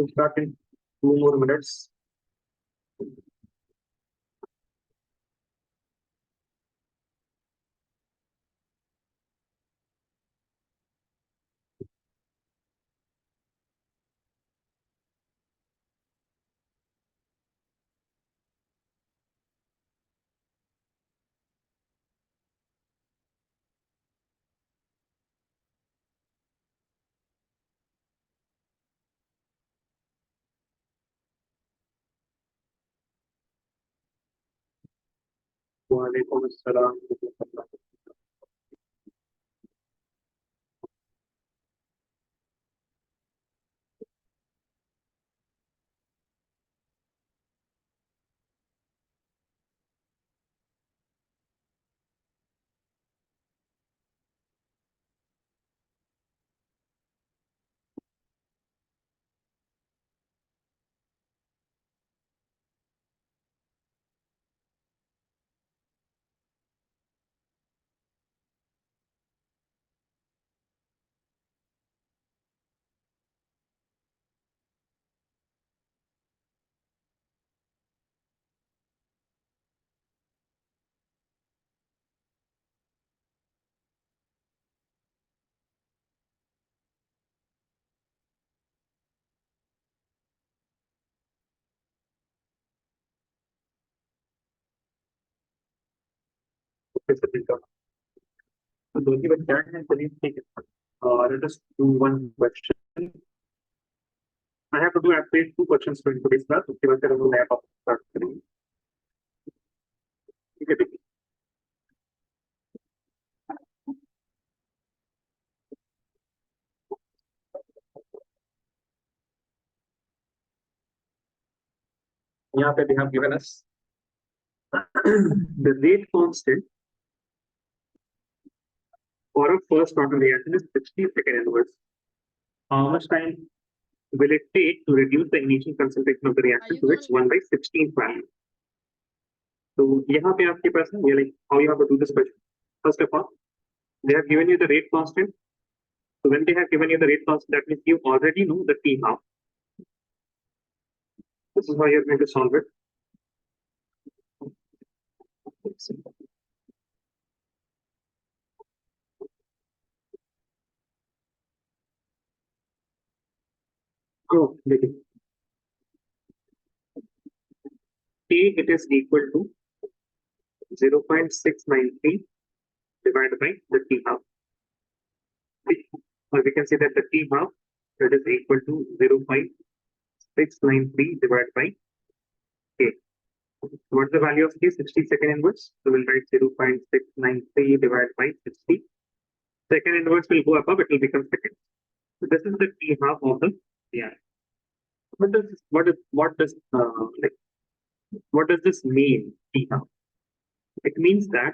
to start in 2 more minutes. Walaikum assalam. So those were done and please take it. Let us do one question. I have to do at least 2 questions for today's class. उसके बाद फिर हम नया topic start करेंगे. ठीक है देखिए. यहाँ पे they have given us the rate constant for a first order reaction is 60 second inverse. How much time will it take to reduce the initial concentration of the reaction to its 1/16th value? So यहाँ पे आपके पास है, like how you have to do this question. First of all, they have given you the rate constant. So when they have given you the rate constant, that means you already know the T half. This is how you're going to solve it. Oh, देखिए. T it is equal to 0.693 divided by the T half. Or we can say that the T half that is equal to 0.693 divided by K. What's the value of K? 60 second inverse. So we'll write 0.693 divided by 60. Second inverse will go above, it will become second. So this is the T half of the reaction. What does this mean? T half. It means that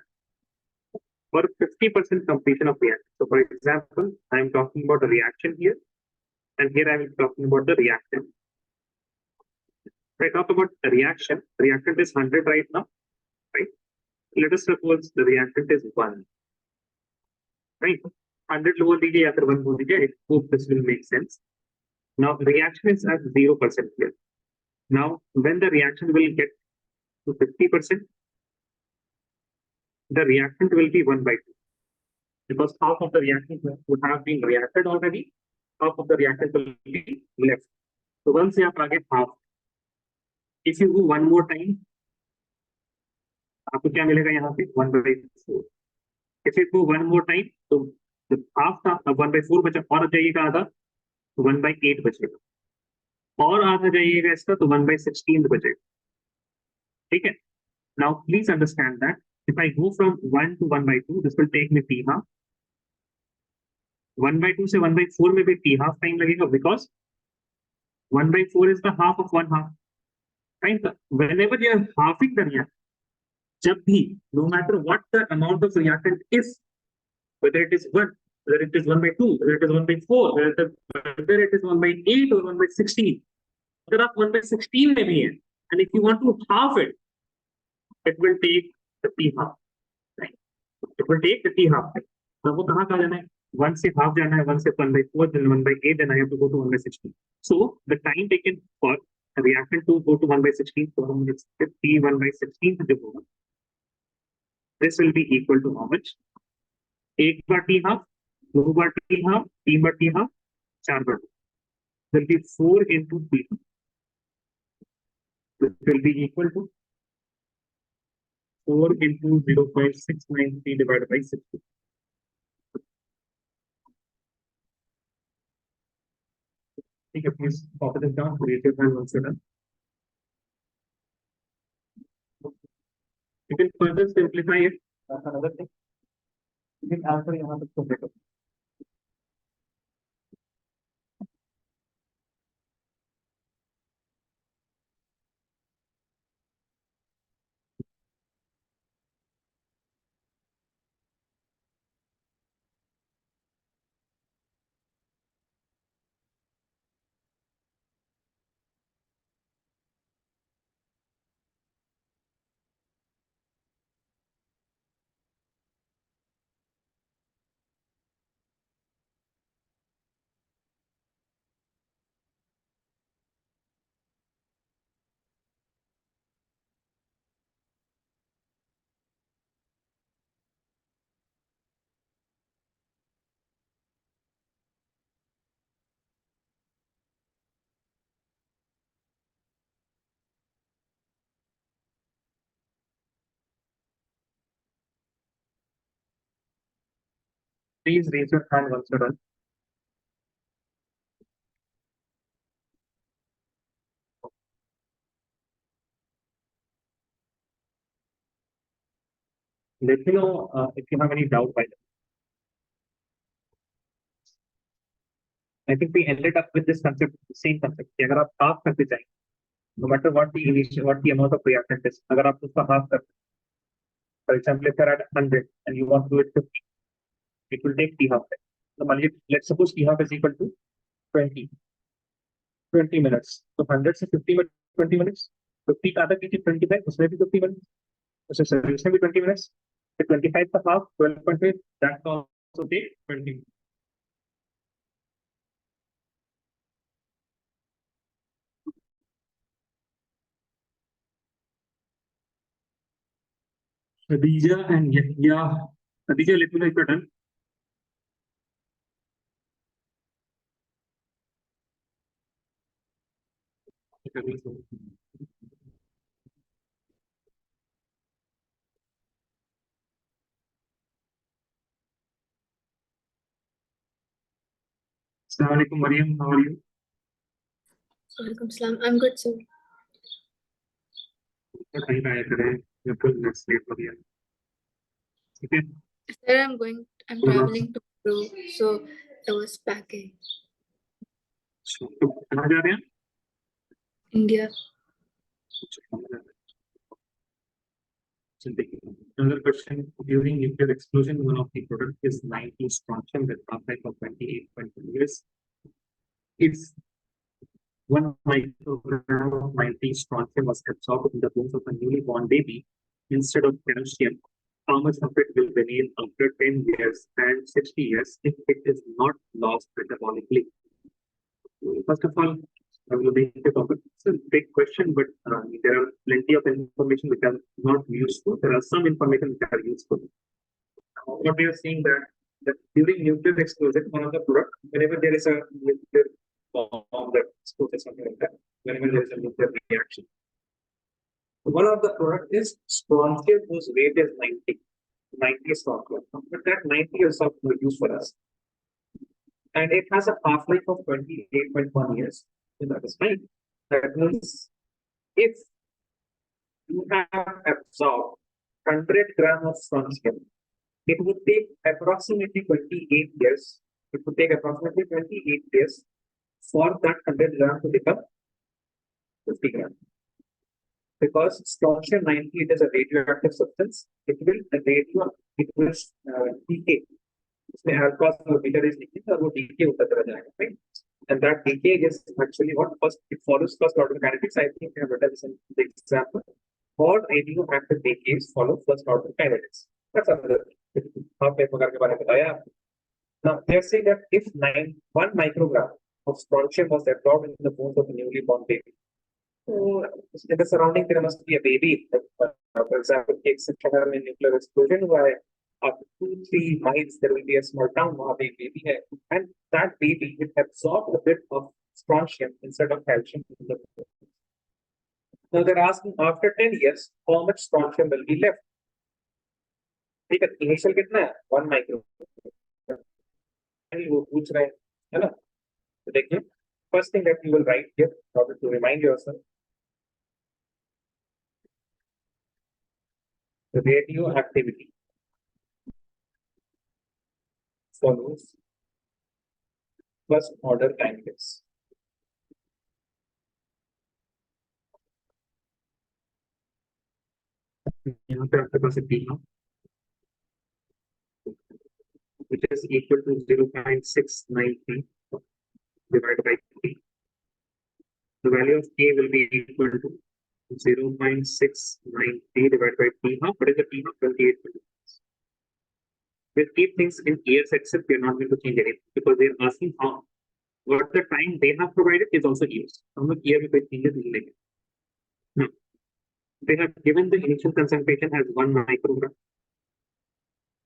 for 50% completion of reaction. So for example, I am talking about a reaction here, and here I am talking about the reactant. If I talk about the reaction, reactant is 100 right now, right? Let us suppose the reactant is 1, right? 100 lower dj after 1 more dj. I hope this will make sense. Now the reaction is at 0% here. Now when the reaction will get to 50%, the reactant will be 1/2. Because half of the reactant would have been reacted already, half of the reactant will be left. So once you have target half, if you do one more time, आपको क्या मिलेगा यहाँ पे 1/4. If you do one more time, तो half का 1/4 बचा, और जाइएगा आधा, 1/8 बचेगा, और आधा जाइएगा इसका, तो 1/16 बचेगा. ठीक है. Now please understand that if I go from 1 to 1/2, this will take me T half. 1/2 से 1/4 में भी T half time लगेगा, because 1/4 is the half of 1 half. Right? Whenever you are halving the reactant, जब भी, no matter what the amount of reactant is, whether it is 1, whether it is 1/2, whether it is 1/4, whether it is 1/8 or 1/16, अगर आप 1/16 में भी हैं, and if you want to halve it, it will take the T half. Right? It will take the T half. तो वो कहाँ जाना है? 1 से half जाना है, 1 से 1/4, then 1/8, then I have to go to 1/16. So the time taken for a reactant to go to 1 by 16, so it's 51 by 16 to the power. This will be equal to how much? 1 bar T half, 2 bar T half, 3 bar T half, 4 bar. Will be 4 into T. This will be equal to 4 into 0.693 divided by 60. Okay, please copy this down, create your hand once you're done. You can further simplify it. That's another thing. You can answer यहाँ तक तो better. Please raise your hand once you're done. Let me know if you have any doubt by that. I think we ended up with this concept, same concept. कि अगर आप half करते जाएं, no matter what the initial, what the amount of reactant is, अगर आप उसका half करते, for example, if you're at 100 and you want to do it 50, it will take T half. So let's suppose T half is equal to 20 minutes. So 100 से 50 में 20 minutes. 50 का आधा कीजिए 25, उसमें भी 50 minutes. उसमें भी 20 minutes. So 25 का half 12.5, that will also take 20 minutes. Khadija and Yahya. Khadija, let me know if you're done. Assalamu alaikum, Mariam. How are you? Walaikum salam. I'm good, sir. कहीं ना आया करें, मैं full next day for you. Okay. Sir, I'm traveling to Peru, so I was packing. So, कहाँ जा रहे हैं? India. Another question: during nuclear explosion, one of the products is 90 strontium with half-life of 28.2 years. If 1 microgram of 90 strontium was absorbed in the bones of a newly born baby instead of calcium, how much of it will remain after 10 years and 60 years if it is not lost metabolically? First of all, I will make the topic. It's a big question, but there are plenty of information which are not useful. There are some information which are useful. What we are seeing that during nuclear explosion, one of the product, whenever there is a nuclear bomb that explodes something like that, whenever there is a nuclear reaction, one of the product is strontium whose weight is 90 strontium, but that 90 is of no use for us. And it has a half-life of 28.1 years. So that is fine. That means if you have absorbed 100 grams of strontium, it would take approximately 28 years. It would take approximately 28 years for that 100 grams to become 50 grams. Because strontium 90, it is a radioactive substance. It will decay. इसमें alcohol और beta is liquid और वो decay होता चला जाएगा, right? And that decay is actually what first it follows first order kinetics. I think I have written this in the example. All radioactive decays follow first order kinetics. That's another thing. Now they are saying that if 1 microgram of strontium was absorbed in the bones of a newly born baby. So, in the surrounding, there must be a baby. For example, exception in nuclear explosion, where after 2-3 miles, there will be a small town, वहाँ पे एक baby है, and that baby will absorb a bit of strontium instead of calcium in the bone. Now they're asking after 10 years, how much strontium will be left? ठीक है, initial कितना है? 1 micro. वो पूछ रहे हैं, है ना? तो देखिए, first thing that you will write here, in order to remind yourself, the radioactivity follows first order kinetics. यहाँ पे आपके पास एक P है, which is equal to 0.693 divided by P. The value of K will be equal to 0.693 divided by P. What is the P? 28. We'll keep things in years, except we're not going to change anything because they're asking how what the time they have provided is also years. How much year we could change it? No. They have given the initial concentration as 1 microgram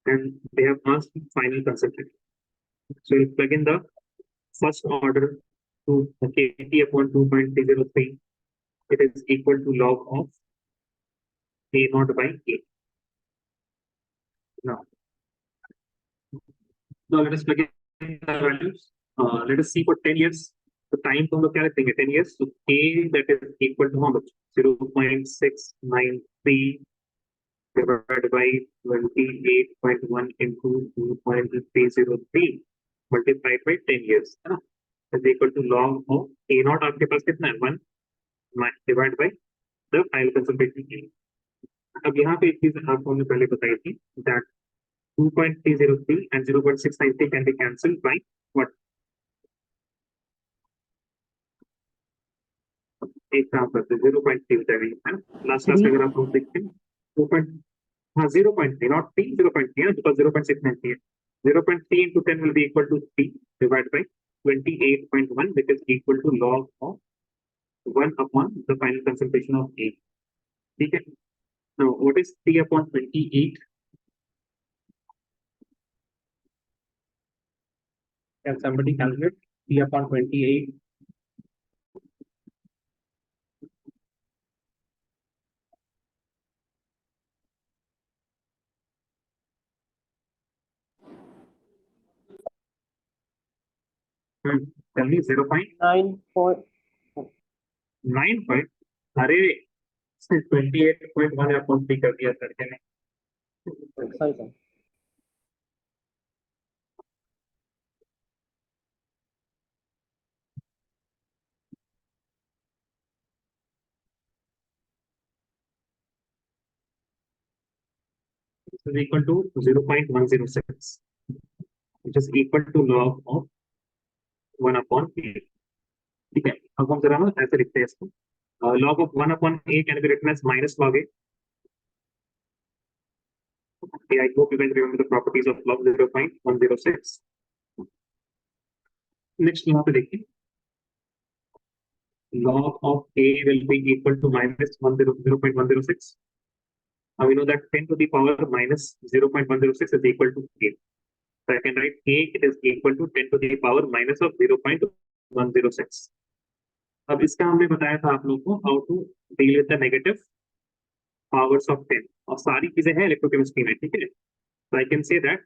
and they have asked the final concentration. So we'll plug in the first order to kT upon 2.303. It is equal to log of A naught by K. Now let us plug in the values. Let us see for 10 years. The time from the calculating 10 years. So K that is equal to how much? 0.693 divided by 28.1 into 2.303 multiplied by 10 years. Is equal to log of A naught आपके पास कितना है 1 divided by the final concentration A. अब यहाँ पे एक चीज आपको हमने पहले बताई थी that 2.303 and 0.693 can be cancelled by what? एक काम करते 0.3 है ना लास्ट क्लास में अगर आप लोग देखते हैं 0.3 not 3 0.3 because 0.693 0.3 into 10 will be equal to 3 divided by 28.1 which is equal to log of 1 upon the final concentration of A. ठीक है. Now what is 3 upon 28? Can somebody calculate 3 upon 28? Tell me 0.9. अरे 28.1 upon 3 कर दिया लड़के ने. Sorry, sir. This is equal to 0.106, which is equal to log of 1 upon A. ठीक है. अब हम जरा ना ऐसे लिखते हैं इसको. Log of 1 upon A can be written as minus log A. Okay, I hope you guys remember the properties of log 0.106. Next यहाँ पे देखिए. Log of A will be equal to minus 0.106. Now we know that 10 to the power minus 0.106 is equal to K. So I can write K, it is equal to 10 to the power minus of 0.106. अब इसका हमने बताया था आप लोगों को how to deal with the negative powers of 10 और सारी चीजें हैं इलेक्ट्रोकेमिस्ट्री में. ठीक है. So I can say that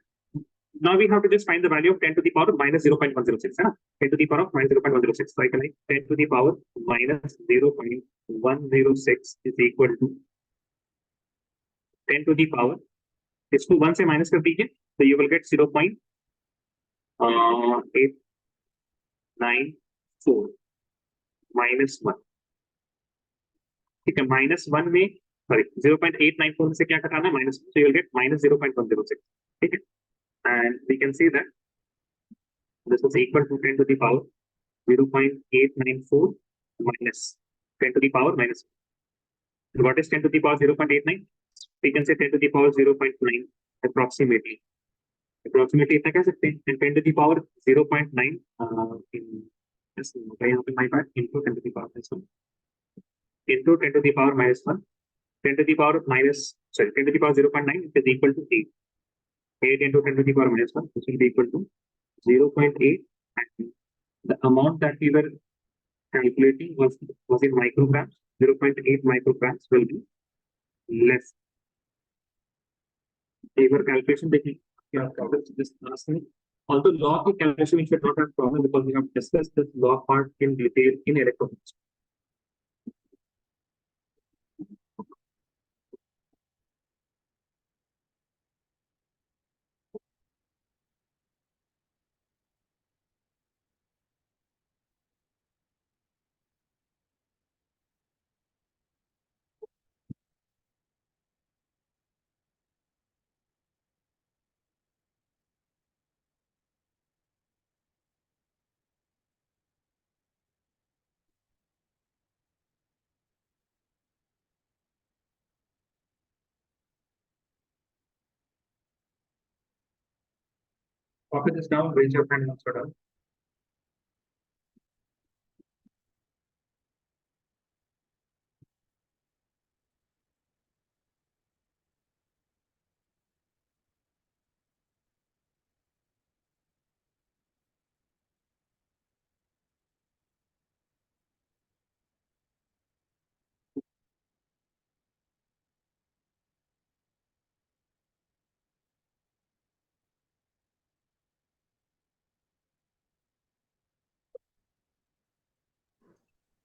now we have to just find the value of 10 to the power minus 0.106 है ना. 10 to the power of minus 0.106. So I can write 10 to the power minus 0.106 is equal to 10 to the power. इसको 1 से minus कर दीजिए तो you will get 0.894 minus 1. ठीक है. -1 में सॉरी 0.894 से क्या घटाना है minus, so you will get minus 0.106. ठीक है. And we can see that this is equal to 10 to the power 0.894 minus 10 to the power minus 1. So what is 10 to the power 0.89? We can say 10 to the power 0.9 approximately. Approximately इतना कह सकते हैं. And 10 to the power 0.9 in यहाँ पे my part into 10 to the power minus 1 into 10 to the power minus 1 10 to the power minus 10 to the power 0.9 is equal to 8. 8 into 10 to the power minus 1, which will be equal to 0.8, and the amount that we were calculating was in micrograms. 0.8 micrograms will be less. एक बार calculation देखिए क्या problem just ask me. Although log calculation we should not have problem because we have discussed this log part in detail in electronics. Copy this down, raise your hand and answer down.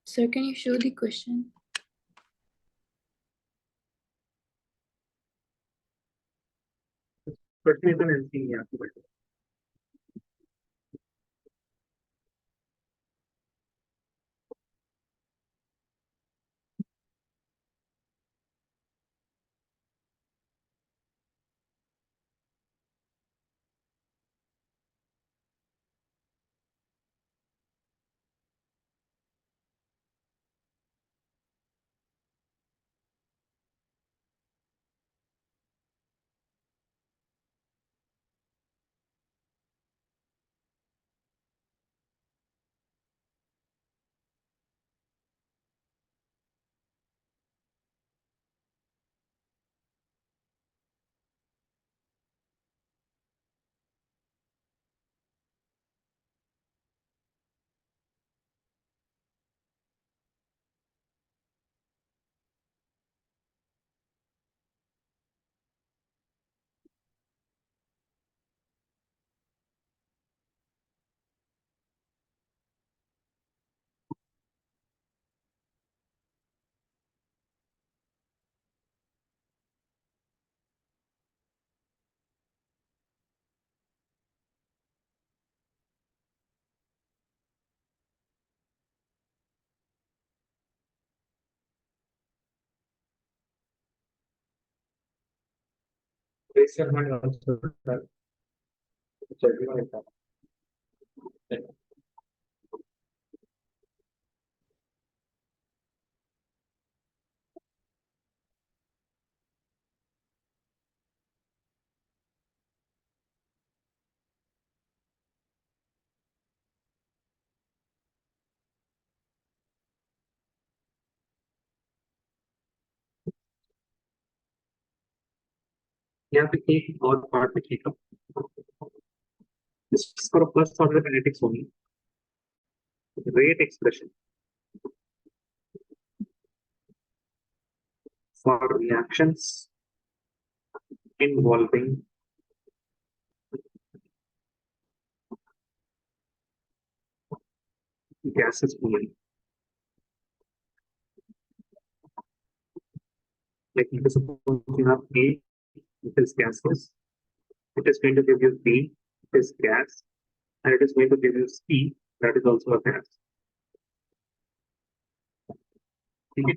Sir, can you show the question? Question is an NC here. Raise your hand and answer down. यहाँ पे एक और part लिखिएगा. This is for first order kinetics only. Rate expression for reactions involving gases only. Like suppose you have A, it is gaseous. It is going to give you B, it is gas, and it is going to give you C, that is also a gas. Okay?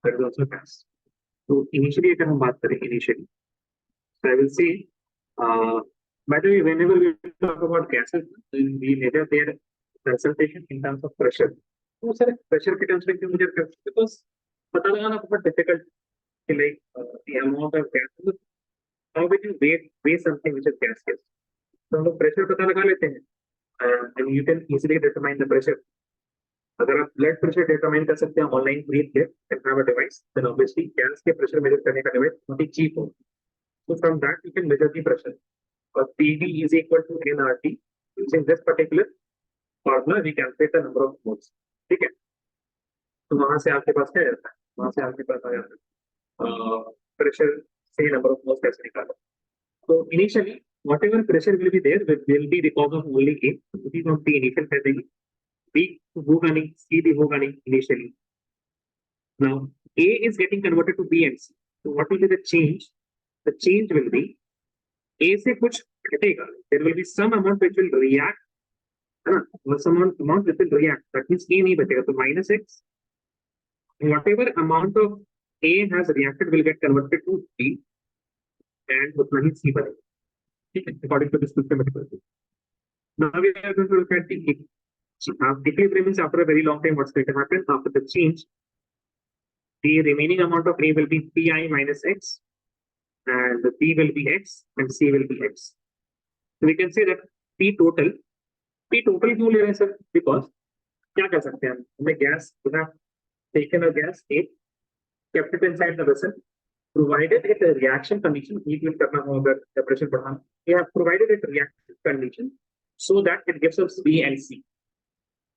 That is also a gas. So initially, अगर हम बात करें initially, so I will say, by the way, whenever we talk about gases, we measure their presentation in terms of pressure. तो sir pressure के terms में क्यों measure करते हैं? Because पता लगाना बहुत difficult, like the amount of gases. How will you weigh something which is gaseous? तो हम लोग pressure पता लगा लेते हैं. and you can easily determine the pressure. अगर आप ब्लड प्रेशर डिटरमाइन कर सकते हैं ऑनलाइन खरीद के and have a device, then obviously gas के प्रेशर मेजर करने का डिवाइस बहुत ही चीप हो. So from that you can measure the pressure. और PV is equal to nRT. Using this particular formula we calculate the number of moles. ठीक है. तो वहां से आपके पास क्या रहता है, वहां से आपके पास आ जाता है प्रेशर से नंबर ऑफ मोल्स कैसे निकालना. So initially whatever pressure will be there will be because of only A. This is not the initial criteria. B होगा नहीं, C भी होगा नहीं initially. Now A is getting converted to B and C. So what will be the change? The change will be A से कुछ घटेगा. There will be some amount which will react, है ना? Some amount which will react. That means A नहीं बचेगा. So minus X. Whatever amount of A has reacted will get converted to B, and उतना ही C बनेगा. ठीक है? According to this mathematical. Now we are going to look at the equilibrium means after a very long time what's going to happen after the change. The remaining amount of A will be Pi minus X, and the P will be X, and C will be X. So we can say that P total क्यों ले रहे हैं sir? Because क्या कर सकते हैं हमें gas, we have taken a gas A, kept it inside the vessel, provided it a reaction condition, heat will करना हो अगर temperature बढ़ाना, we have provided it a reaction condition so that it gives us B and C.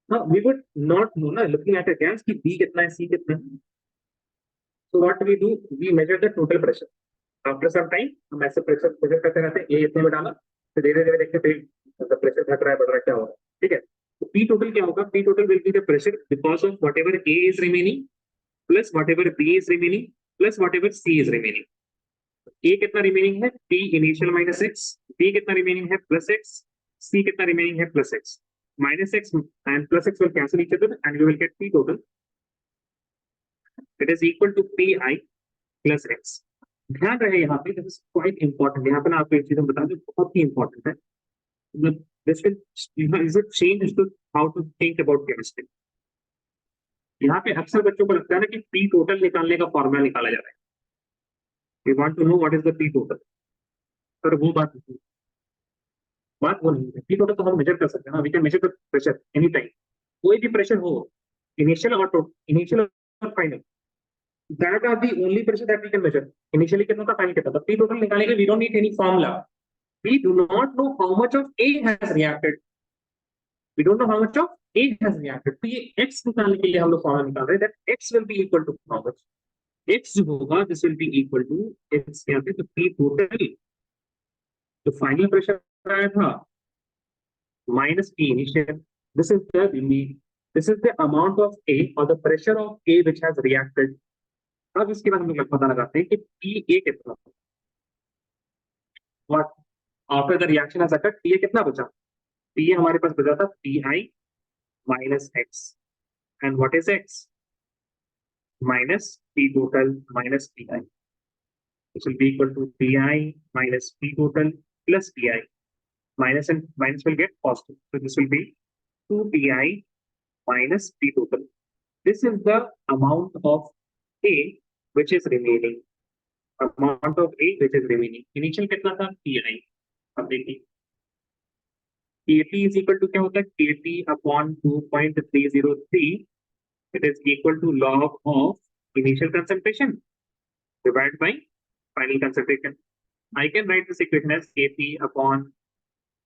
Now we would not know ना looking at a gas कि B कितना है, C कितना है. So what we do, we measure the total pressure. After some time हम ऐसे pressure measure करते रहते हैं. A इतने में डाला, फिर धीरे-धीरे देखते हैं the pressure घट रहा है, बढ़ रहा है, क्या हो रहा है. ठीक है. तो P total क्या होगा? P total will be the pressure because of whatever A is remaining plus whatever B is remaining plus whatever C is remaining. A कितना remaining है? P initial minus X. B कितना remaining है? Plus X. C कितना remaining है? Plus X. Minus X and plus X will cancel each other and you will get P total. It is equal to Pi plus X. ध्यान रहे यहाँ पे, this is quite important. यहाँ पे ना आपको एक चीज बता दूं, बहुत ही important है. This will, is it change to how to think about chemistry. यहाँ पे अक्सर बच्चों को लगता है ना कि P total निकालने का फॉर्मूला निकाला जा रहा है. We want to know what is the P total. पर वो बात नहीं है. P total तो हम मेजर कर सकते हैं ना. We can measure the pressure anytime. कोई भी प्रेशर हो, initial or final. That are the only pressure that we can measure. Initially कितना था, final कितना था. P total निकालने के लिए we don't need any formula. We do not know how much of A has reacted. We don't know how much of A has reacted. तो ये X निकालने के लिए हम लोग formula निकाल रहे हैं. That X will be equal to how much? X जो होगा, this will be equal to X क्या है? तो P total तो final pressure आया था minus P initial. This is the amount of A or the pressure of A which has reacted. अब इसके बाद हम लोग पता लगाते हैं कि PA कितना. What after the reaction has occurred, PA कितना बचा? PA हमारे पास बचा था Pi minus X, and what is X? Minus P total minus Pi. This will be equal to Pi minus P total plus Pi. Minus and minus will get positive, so this will be 2Pi minus P total. This is the amount of A which is remaining. Amount of A which is remaining. Initial कितना था? Pi. अब देखिए KT is equal to क्या होता है? KT upon 2.303. It is equal to log of initial concentration divided by final concentration. I can write this equation as KT upon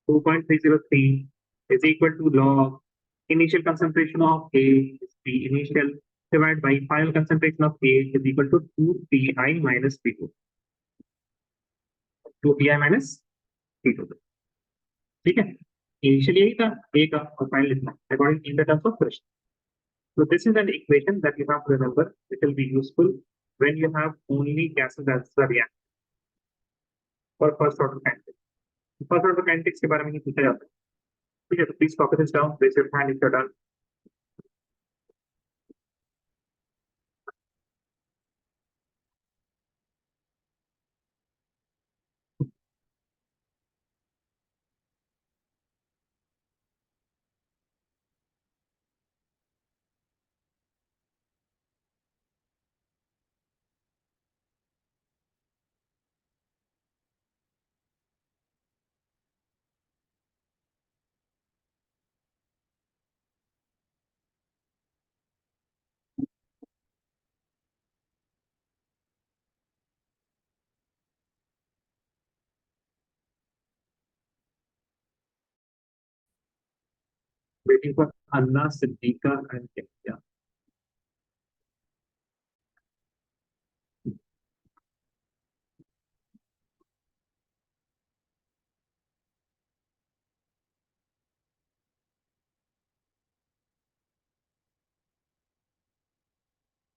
2.303 is equal to log initial concentration of A is P initial divided by final concentration of A is equal to 2Pi minus P2. 2Pi minus P2. ठीक है. Initially यही था A का और final लिखना according in the terms of pressure. So this is an equation that you have to remember. It will be useful when you have only gases as the reactant for first order kinetics. First order kinetics के बारे में ही पूछा जाता है. ठीक है. तो please copy this down. Raise your hand if you're done. waiting for Anna, Siddika, and Ketya.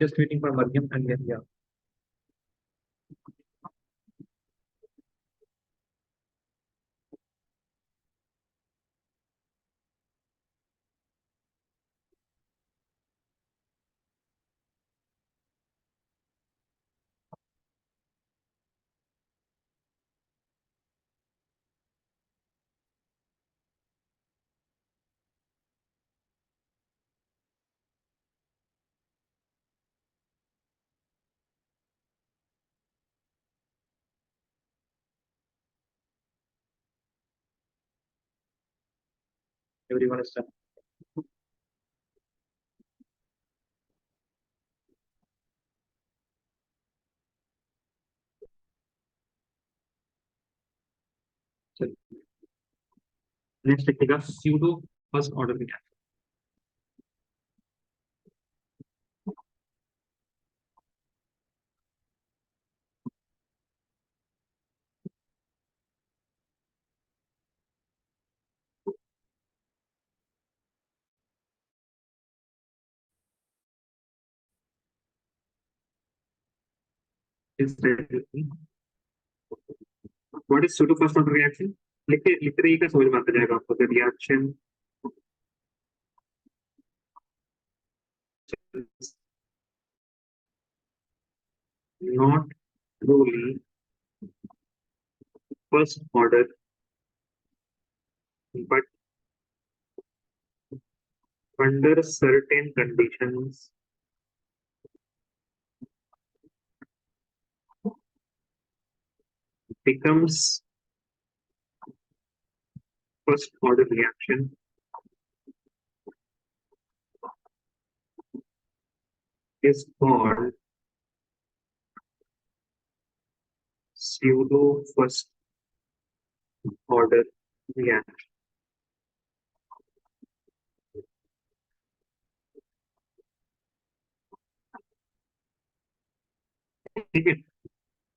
Just waiting for Mariam and Yahya. Everyone is done. So, next लिखेगा pseudo first order reaction. Is ready. What is pseudo first order reaction? लिख रही का समझ में आता जाएगा आपको. The reaction is not truly first order, but under certain conditions becomes first order reaction is called pseudo first order reaction. ठीक है.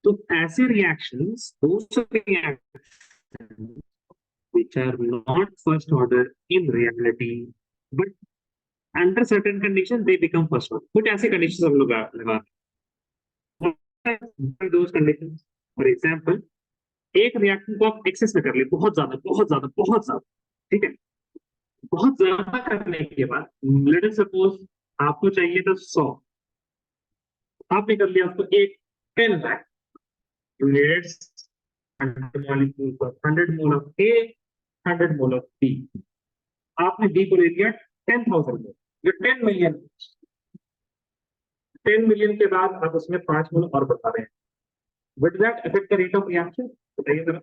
तो ऐसे reactions, those reactions which are not first order in reality, but under certain conditions they become first order. कुछ ऐसे conditions हम लोग लगा those conditions. For example, एक रिएक्शन को आप एक्सेस में कर ले, बहुत ज्यादा बहुत ज्यादा बहुत ज्यादा, ठीक है. बहुत ज्यादा करने के बाद लेट अस सपोज आपको चाहिए था 100, आपने कर लिया उसको एक 10 लाख यूनिट्स 100 मॉलिक्यूल पर 100 mole of A 100 mole of B. आपने बी को ले लिया 10,000 मोल, ये 10 मिलियन. 10 मिलियन के बाद आप उसमें 5 मोल और बढ़ा रहे हैं. With that affect the rate of reaction. बताइए जरा.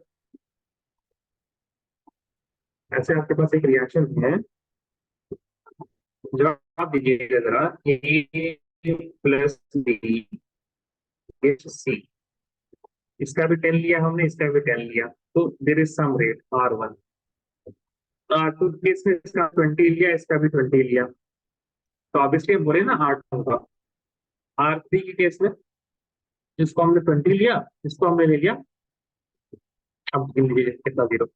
ऐसे आपके पास एक रिएक्शन है, जो आप दीजिएगा जरा ए प्लस बी सी. इसका भी 10 लिया हमने, इसका भी 10 लिया, तो there is some rate R1. तो केस में इसका 20 लिया, इसका भी 20 लिया, तो ऑब्वियसली हम बोले ना R2 होगा. R3 की केस में जिसको हमने 20 लिया, इसको हमने ले लिया, अब गिन लीजिए कितना 0.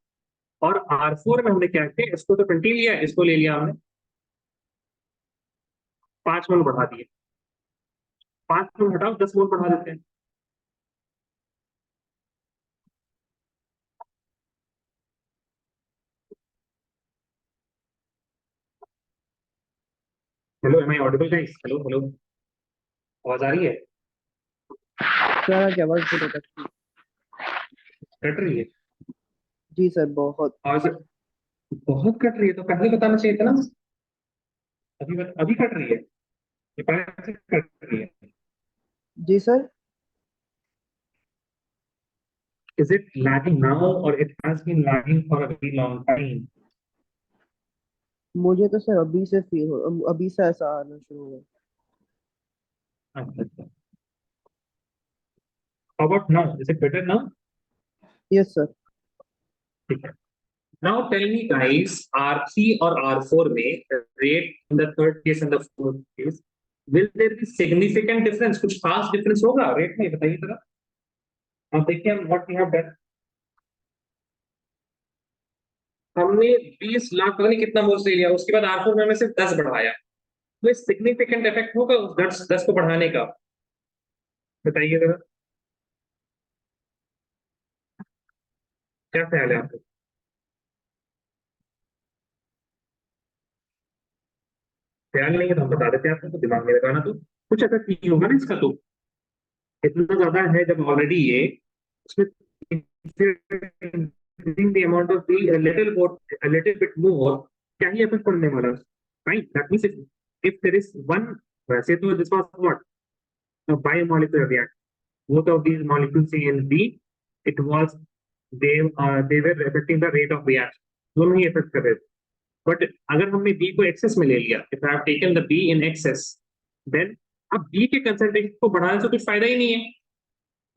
और R4 में हमने क्या किया, इसको तो 20 लिया, इसको ले लिया हमने 5 मोल बढ़ा दिए. 5 मोल हटाओ 10 मोल बढ़ा देते हैं. Hello, am I audible guys? Hello hello, आवाज आ रही है? सर क्या आवाज बहुत कट रही है जी सर, बहुत. आवाज? बहुत कट रही है, तो पहले बताना चाहिए था ना. अभी कट रही है, ये पहले से कट रही है. जी sir. Is it lagging now or it has been lagging for a very long time? मुझे तो सर अभी से फील हो, अभी से ऐसा आना शुरू हुआ. अच्छा. How about now? Is it better now? Yes sir. ठीक है. Now tell me guys, R3 or R4 में rate in the third case and the fourth case, will there be significant difference? कुछ खास difference होगा rate में? बताइए जरा. अब देखिए हम what we have done. हमने 20 लाख पता नहीं कितना मोल से लिया, उसके बाद R4 में हमें सिर्फ 10 बढ़ाया. तो सिग्निफिकेंट इफेक्ट होगा उस 10 को बढ़ाने का. बताइए जरा, क्या ख्याल है आपको? ख्याल नहीं है तो हम बता देते हैं आपको, तो दिमाग में लगाना. तो कुछ ऐसा नहीं होगा ना इसका. तो इतना ज्यादा है जब ऑलरेडी ये उसमें increasing the amount of the a little bit more, क्या ही effect पड़ने वाला. Right, that means if there is one, वैसे तो this was what a biomolecular reaction, both of these molecules C and B, it was they were affecting the rate of reaction, दोनों ही affect कर रहे थे. But अगर हमने B को access में ले लिया, if I have taken the B in excess, then अब बी के कंसंट्रेशन को बढ़ाने से कुछ फायदा ही नहीं है,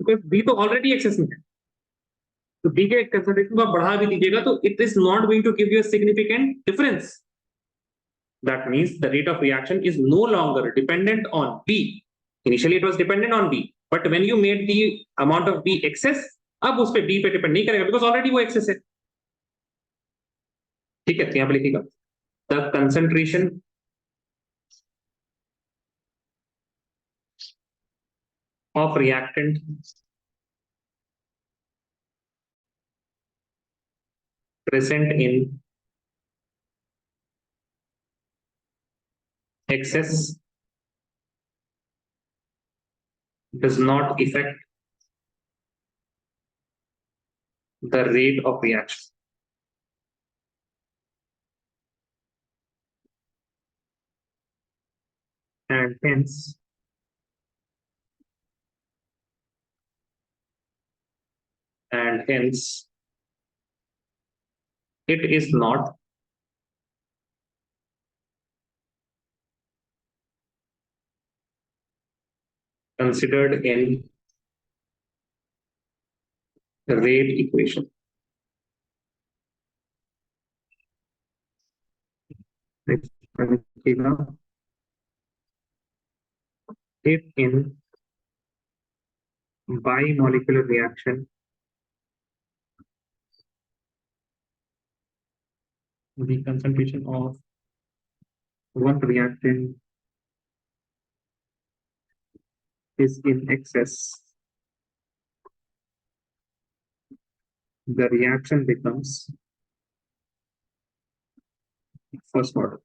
बिकॉज बी तो ऑलरेडी एक्सेस में है. तो बी के कंसंट्रेशन को आप बढ़ा भी दीजिएगा तो it is not going to give you a significant difference. That means the rate of reaction is no longer dependent on B. Initially it was dependent on B, but when you made the amount of B excess, अब उस पे B पे depend नहीं करेगा because already वो excess है. ठीक है, तो यहाँ पे लिखिएगा the concentration of reactant present in excess does not affect the rate of reaction. And hence, it is not considered in the rate equation. Next one, if in bimolecular reaction, the concentration of one reactant is in excess, the reaction becomes first order.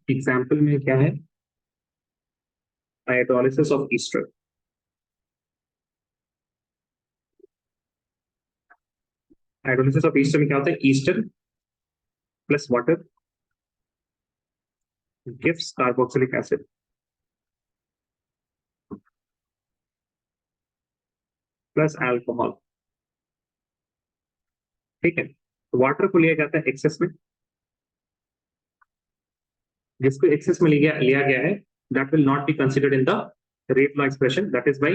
Example में क्या है? Hydrolysis of Easter. Hydrolysis of Easter में क्या होता है? Easter plus water gives carboxylic acid. Plus alcohol. ठीक है, water को लिया जाता है एक्सेस में, जिसको एक्सेस में लिया गया है, that will not be considered in the rate law expression. That is why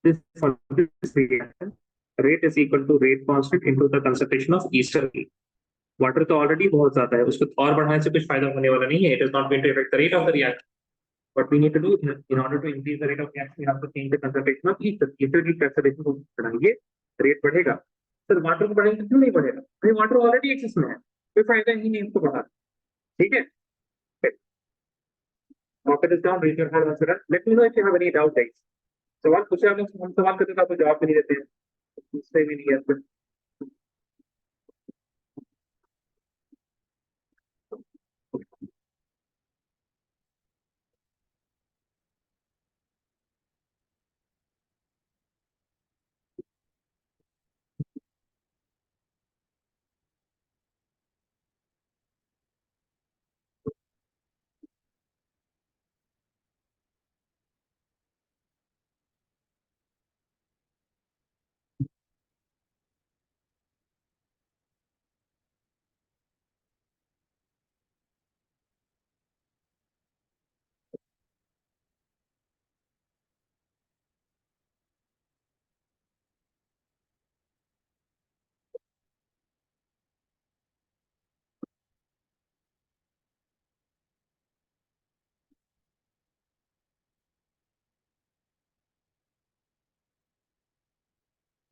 this for this reaction rate is equal to rate constant into the concentration of ester. Water तो already बहुत ज्यादा है, उसको और बढ़ाने से कुछ फायदा होने वाला नहीं है. It is not going to affect the rate of the reaction. What we need to do in order to increase the rate of reaction, we have to change the concentration of ester. ester की concentration को बढ़ाएंगे, rate बढ़ेगा. Sir water को बढ़ाएंगे तो क्यों नहीं बढ़ेगा? भाई वाटर ऑलरेडी एक्सेस में है, कोई फायदा ही नहीं इसको बढ़ा. ठीक है, After this down, raise your hand once again. Let me know if you have any doubt, guys. सवाल पूछे आप लोग, हम सवाल करते तो आपको जवाब भी नहीं देते हैं, पूछते भी नहीं है.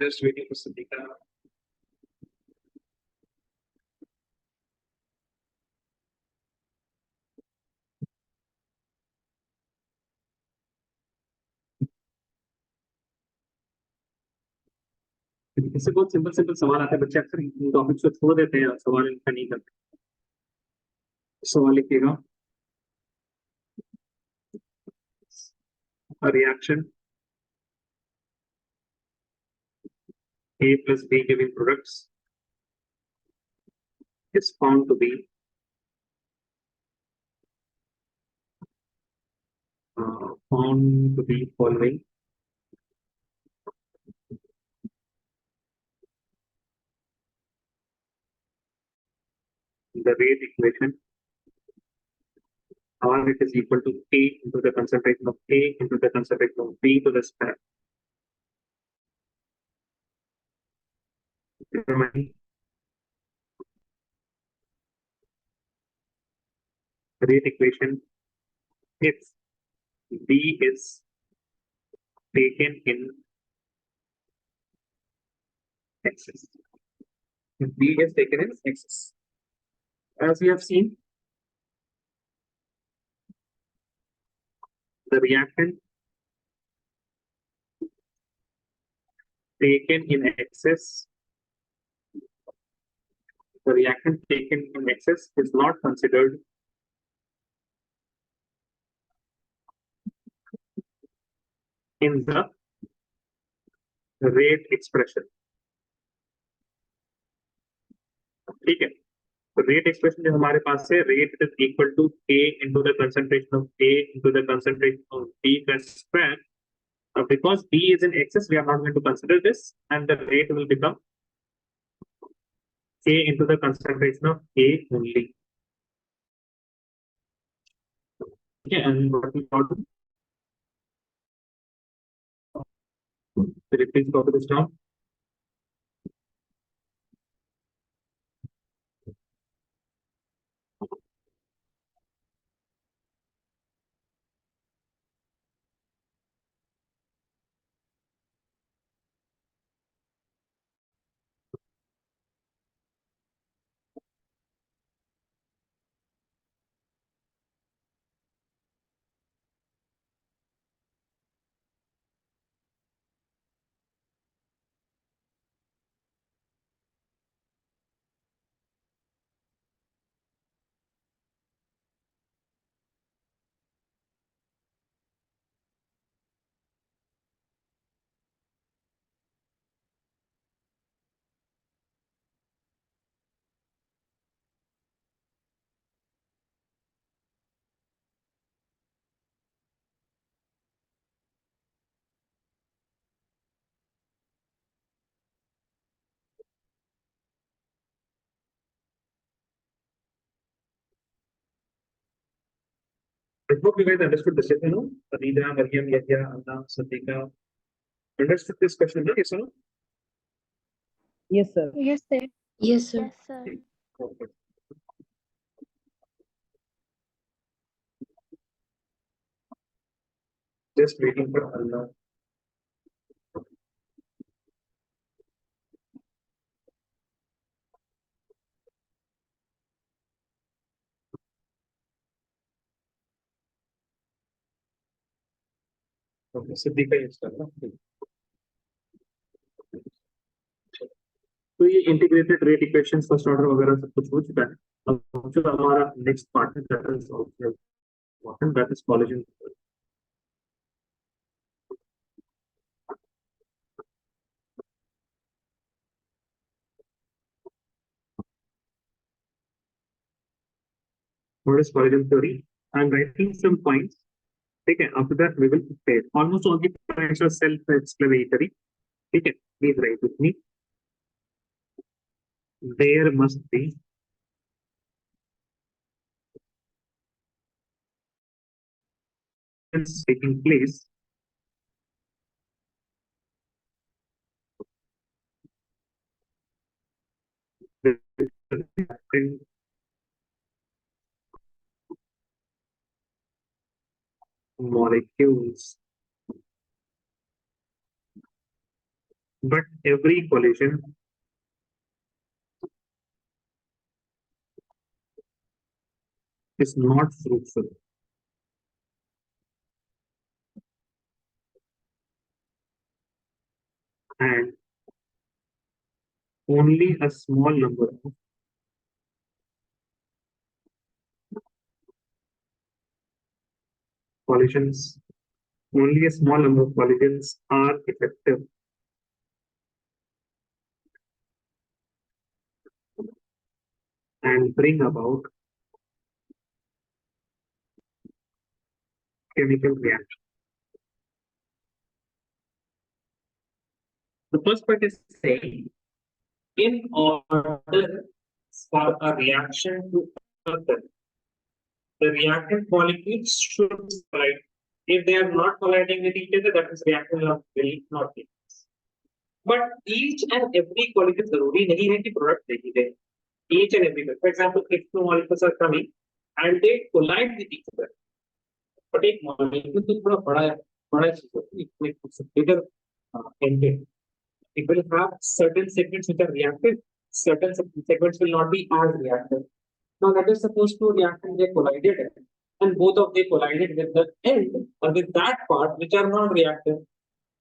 Just waiting for Sadhika. इससे बहुत सिंपल सिंपल सवाल आते हैं, बच्चे अक्सर इन टॉपिक्स को छोड़ देते हैं, सवाल इनका नहीं करते। सवाल लिखिएगा, reaction A plus B giving products is found to be following. The rate equation R it is equal to A into the concentration of A into the concentration of B to the square. Determine rate equation if B is taken in excess. If B is taken in excess. As we have seen, the reactant taken in excess, the reactant taken in excess is not considered in the rate expression. ठीक है, तो rate expression जो हमारे पास है, rate is equal to A into the concentration of A into the concentration of B का square. Because B is in excess, we are not going to consider this, and the rate will become A into the concentration of A only. Okay, and what we call it, please go to this down. I hope you guys understood this. You know, Anida, Mariam, Yahya, Anna, Sadika. Understood this question? Yes or no? Yes, sir. Yes, sir. Yes, sir. Yes, sir. Okay. Just waiting for Allah. Okay, Siddhika is done. तो ये integrated rate equations first order वगैरह सब कुछ हो चुका है। अब जो हमारा नेक्स्ट पार्ट है that is also important, that is collagen. What is collagen theory? I'm writing some points. Okay, after that we will prepare. Almost all the points are self-explanatory. Okay, please write with me. There must be taking place between molecules but every collision is not fruitful. And only a small number of collisions, only a small number of collisions are effective and bring about chemical reaction. The first part is saying, in order for a reaction to occur, the reactant molecules should collide. If they are not colliding with each other, that is reaction will not take place. But each and every collision जरूरी नहीं है कि product they he they. Each and every, for example, if two molecules are coming and they collide with each other, but एक molecule तो थोड़ा बड़ा चीज होती है, it's a bigger entity. It will have certain segments which are reactive, certain segments will not be as reactive. Now that is supposed to react and they collided, and both of they collided with the end or with that part which are non-reactive.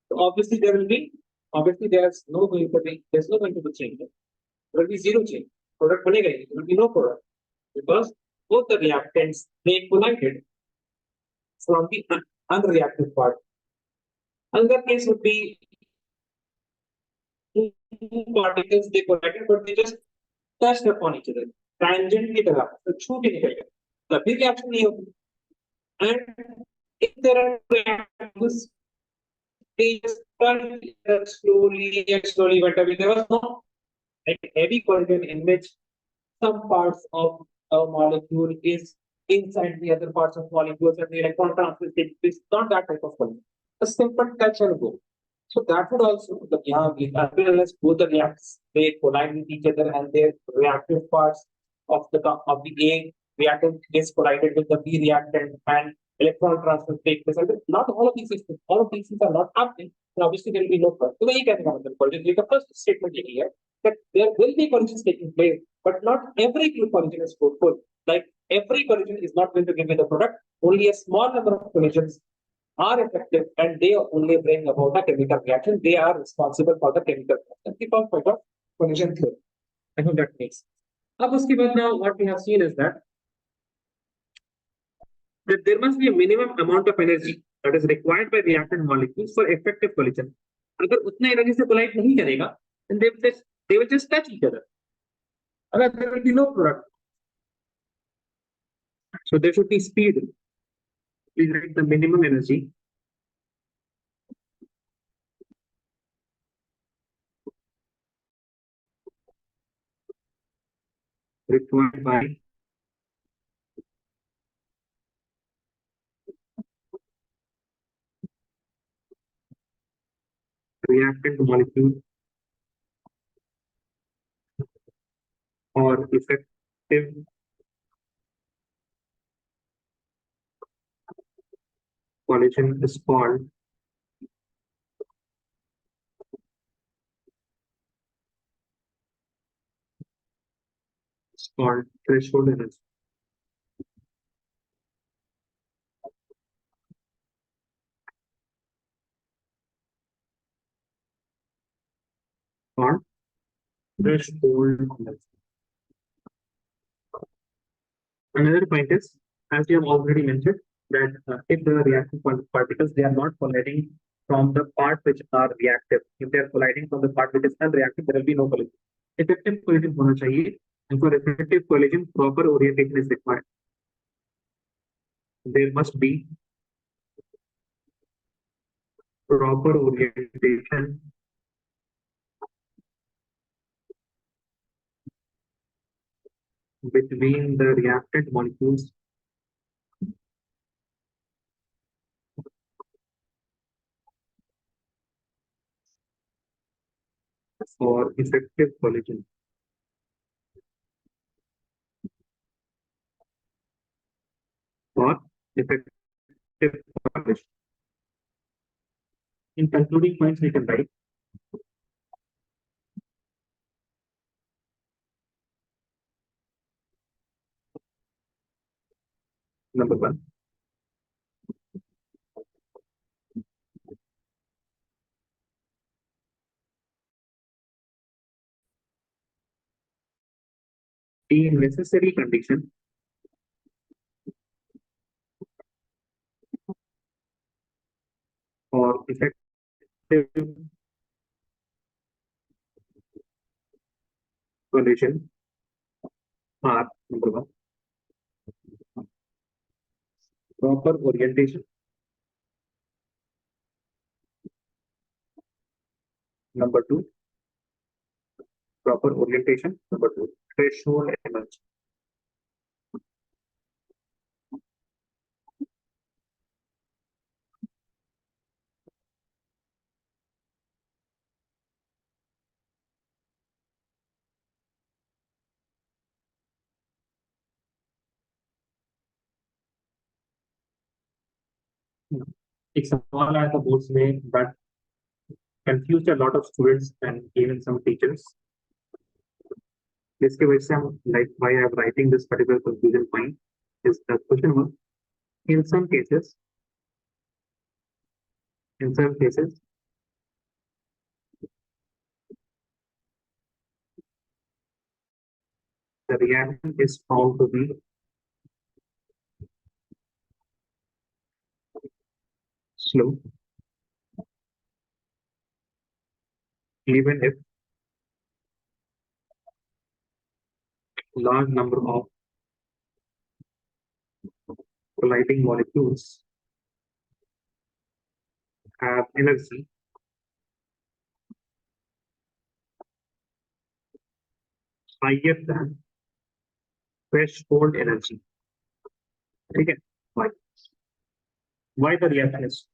So obviously there's no going to be change. There will be zero change. Product banega hi, there will be no product because both the reactants they collided from the unreactive part. Another case would be two particles they collided but they just touched upon each other tangent की तरह तो छू के निकल गए तभी reaction नहीं होती. And if there are reactions they just turn slowly went away. There was no like heavy collision in which some parts of a molecule is inside the other parts of molecules and the electron transfer takes place. Not that type of collision. A simple touch and go. So that would also the unless both the reacts they collide with each other and their reactive parts of the A reactant is collided with the B reactant and electron transfer takes place. And not all of these things are not happening. And obviously there will be no product. So ये कहने का मतलब collision का first statement यही है that there will be collisions taking place, but not every collision is fruitful. Like every collision is not going to give you the product. Only a small number of collisions are effective and they only bring about a chemical reaction. They are responsible for the chemical reaction. The first point of collision theory. I hope that makes sense. अब उसके बाद now what we have seen is that there must be a minimum amount of energy that is required by reactant molecules for effective collision. अगर उतना energy से collide नहीं करेगा then they will just touch each other. अगर there will be no product. So there should be speed. Please write the minimum energy required by reactant molecule or effective collision is called threshold energy. Or threshold energy. Another point is, as we have already mentioned, that if the reactive particles they are not colliding from the part which are reactive, if they are colliding from the part which is unreactive, there will be no collision. Effective collision होना चाहिए, and for effective collision, proper orientation is required. There must be proper orientation between the reactant molecules for effective collision. For effective collision. In concluding points, we can write number 1. The necessary condition for effective collision are number 1, proper orientation. Number 2, proper orientation. Number 2, threshold energy. एक सवाल आया था boards में that confused a lot of students and even some teachers. जिसके वजह से हम like why I am writing this particular confusion point is the question was in some cases the reaction is found to be slow even if large number of colliding molecules have energy higher than threshold energy. ठीक है? Why the reaction is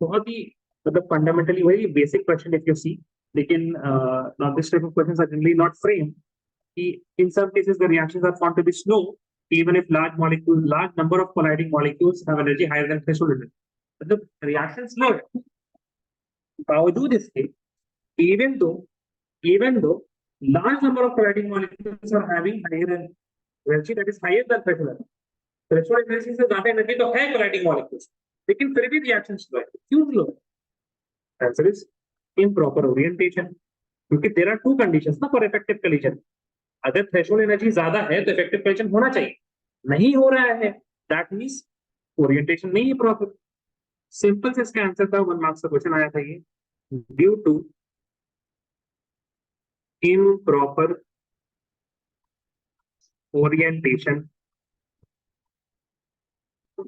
बहुत ही मतलब fundamentally very basic question if you see. लेकिन now this type of questions are generally not framed. In some cases the reactions are found to be slow even if large number of colliding molecules have energy higher than threshold energy. The reaction slow है. बावजूद इसके even though large number of colliding molecules are having higher energy that is higher than threshold energy. Threshold energy से ज्यादा energy तो है colliding molecules लेकिन फिर भी रिएक्शन स्लो है. क्यों स्लो है? Answer is improper orientation. क्योंकि देयर आर टू कंडीशंस ना फॉर इफेक्टिव कोलिजन. अगर थ्रेशोल्ड एनर्जी ज्यादा है तो इफेक्टिव कोलिजन होना चाहिए, नहीं हो रहा है दैट मींस ओरिएंटेशन नहीं है प्रॉपर. सिंपल से इसका आंसर था 1 मार्क्स का क्वेश्चन आया था ये due to improper orientation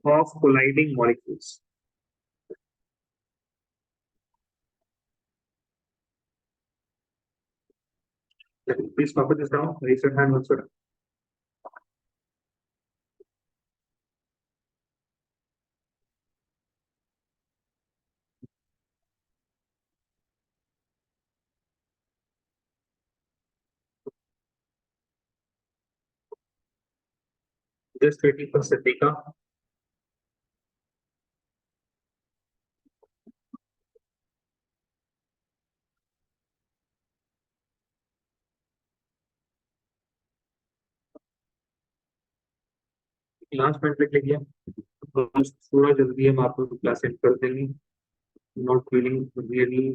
of colliding molecules. Please copy this down. Raise your hand once. Just waiting for Siddhika. Last minute लिख लिया थोड़ा जल्दी हम आपको क्लास एंड कर देंगे. नॉट फीलिंग रियली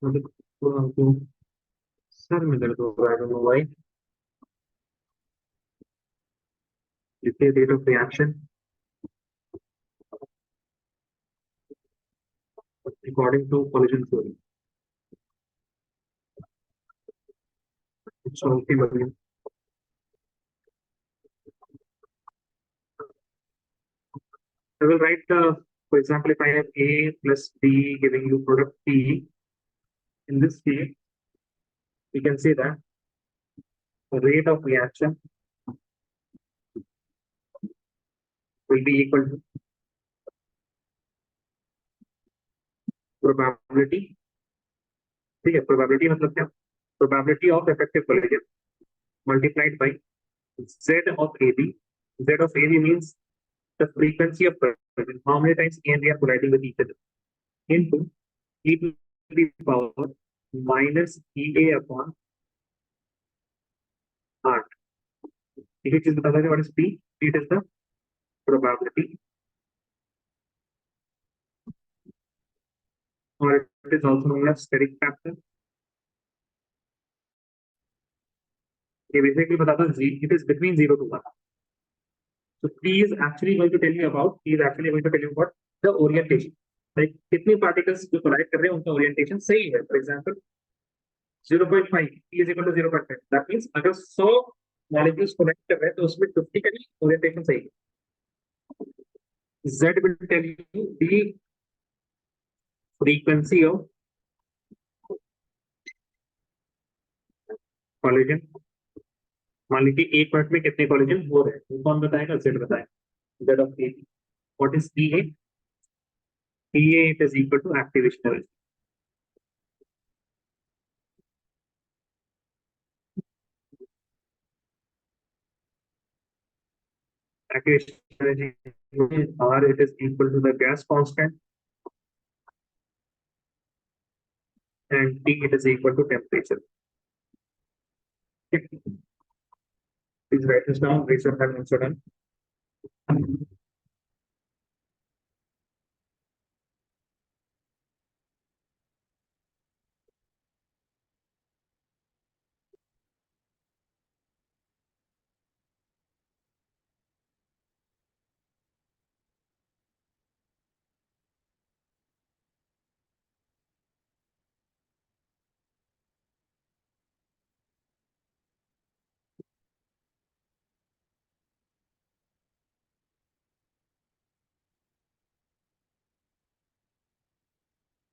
मतलब थोड़ा हमको सर में दर्द हो रहा है. Don't know why. लिखिए rate of reaction according to collision theory. So okay, बढ़िया. I will write for example if I have A plus B giving you product P, in this case we can say that the rate of reaction will be equal to probability. ठीक है, probability मतलब क्या? Probability of effective collision multiplied by Z of AB. Z of AB means the frequency of collision, how many times A and B are colliding with each other, into e to the power minus EA upon R. If it is the what is P, it is the probability, or it is also known as steric factor. Okay, basically, it is between 0 to 1. So P is actually going to tell you about the orientation. Like कितने particles जो collide कर रहे हैं उनका orientation सही है. For example, 0.5 P is equal to 0.5. That means अगर 100 molecules collide कर रहे हैं तो उसमें 50 का orientation सही है. Z will tell you the frequency of collision. मान लीजिए एक मिनट में कितने collision हो रहे हैं, वो कौन बताएगा? Z बताएगा. Z of A. What is PA? PA it is equal to activation level. Activation energy R, it is equal to the gas constant, and T, it is equal to temperature. Okay. Please write this down. We should have answer done.